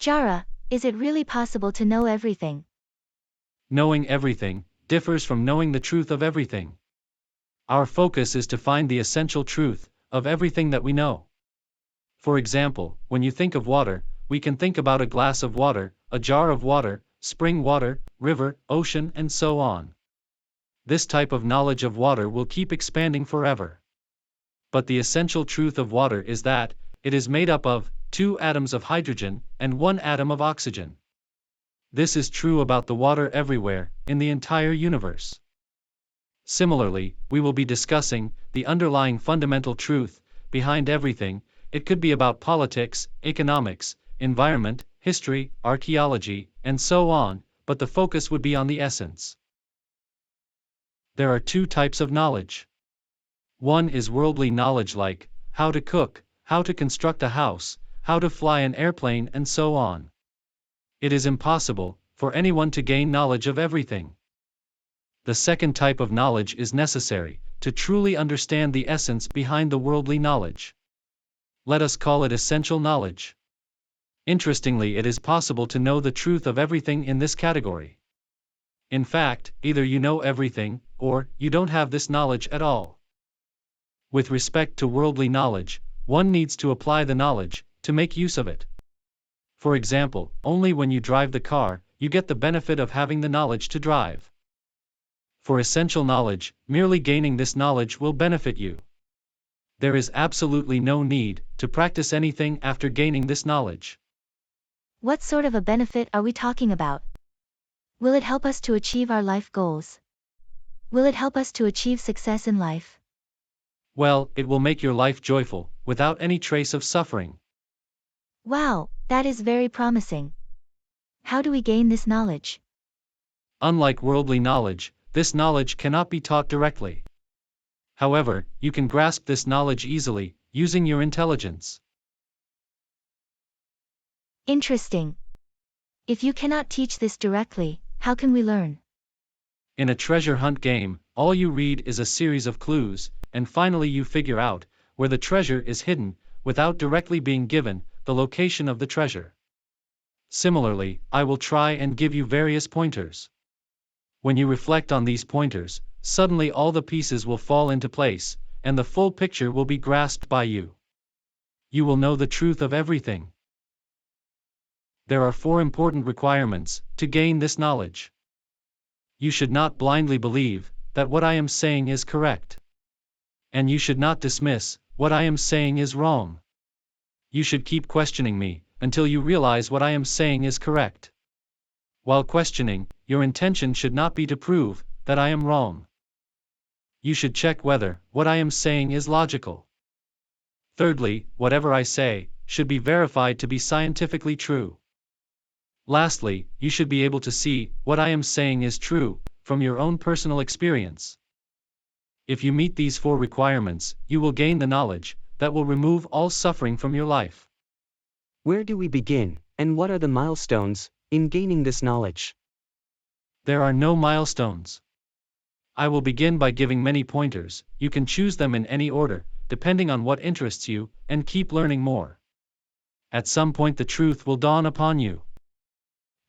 Jara, is it really possible to know everything? Knowing everything differs from knowing the truth of everything. Our focus is to find the essential truth of everything that we know. For example, when you think of water, we can think about a glass of water, a jar of water, spring water, river, ocean, and so on. This type of knowledge of water will keep expanding forever. But the essential truth of water is that it is made up of 2 atoms of hydrogen and 1 atom of oxygen. This is true about the water everywhere, in the entire universe. Similarly, we will be discussing the underlying fundamental truth behind everything. It could be about politics, economics, environment, history, archaeology, and so on, but the focus would be on the essence. There are 2 types of knowledge. One is worldly knowledge like how to cook, how to construct a house, how to fly an airplane, and so on. It is impossible for anyone to gain knowledge of everything. The second type of knowledge is necessary to truly understand the essence behind the worldly knowledge. Let us call it essential knowledge. Interestingly, it is possible to know the truth of everything in this category. In fact, either you know everything, or you don't have this knowledge at all. With respect to worldly knowledge, one needs to apply the knowledge to make use of it. For example, only when you drive the car, you get the benefit of having the knowledge to drive. For essential knowledge, merely gaining this knowledge will benefit you. There is absolutely no need to practice anything after gaining this knowledge. What sort of a benefit are we talking about? Will it help us to achieve our life goals? Will it help us to achieve success in life? Well, it will make your life joyful, without any trace of suffering. Wow, that is very promising. How do we gain this knowledge? Unlike worldly knowledge, this knowledge cannot be taught directly. However, you can grasp this knowledge easily, using your intelligence. Interesting. If you cannot teach this directly, how can we learn? In a treasure hunt game, all you read is a series of clues, and finally you figure out where the treasure is hidden, without directly being given the location of the treasure. Similarly, I will try and give you various pointers. When you reflect on these pointers, suddenly all the pieces will fall into place, and the full picture will be grasped by you. You will know the truth of everything. There are 4 important requirements to gain this knowledge. You should not blindly believe that what I am saying is correct. And you should not dismiss what I am saying is wrong. You should keep questioning me until you realize what I am saying is correct. While questioning, your intention should not be to prove that I am wrong. You should check whether what I am saying is logical. Thirdly, whatever I say should be verified to be scientifically true. Lastly, you should be able to see what I am saying is true from your own personal experience. If you meet these 4 requirements, you will gain the knowledge that will remove all suffering from your life. Where do we begin, and what are the milestones in gaining this knowledge? There are no milestones. I will begin by giving many pointers. You can choose them in any order, depending on what interests you, and keep learning more. At some point the truth will dawn upon you.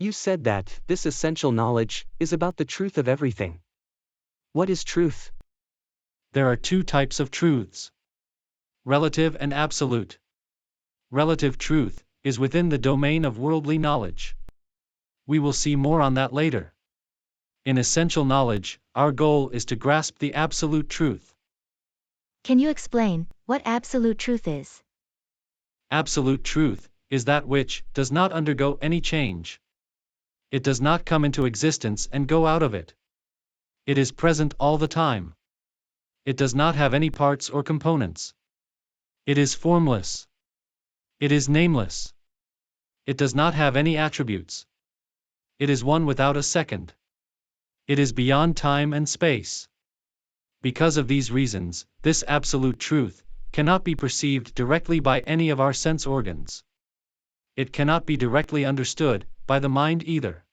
You said that this essential knowledge is about the truth of everything. What is truth? There are 2 types of truths: relative and absolute. Relative truth is within the domain of worldly knowledge. We will see more on that later. In essential knowledge, our goal is to grasp the absolute truth. Can you explain what absolute truth is? Absolute truth is that which does not undergo any change. It does not come into existence and go out of it. It is present all the time. It does not have any parts or components. It is formless. It is nameless. It does not have any attributes. It is one without a second. It is beyond time and space. Because of these reasons, this absolute truth cannot be perceived directly by any of our sense organs. It cannot be directly understood by the mind either.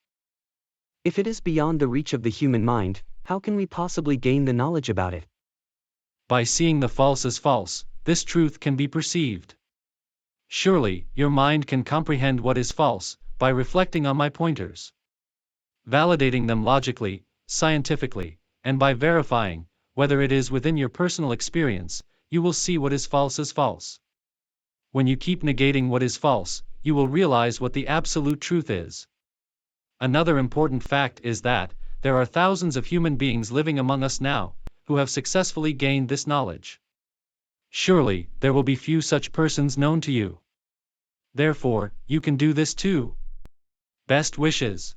If it is beyond the reach of the human mind, how can we possibly gain the knowledge about it? By seeing the false as false, this truth can be perceived. Surely, your mind can comprehend what is false, by reflecting on my pointers. Validating them logically, scientifically, and by verifying whether it is within your personal experience, you will see what is false as false. When you keep negating what is false, you will realize what the absolute truth is. Another important fact is that there are thousands of human beings living among us now who have successfully gained this knowledge. Surely, there will be few such persons known to you. Therefore, you can do this too. Best wishes.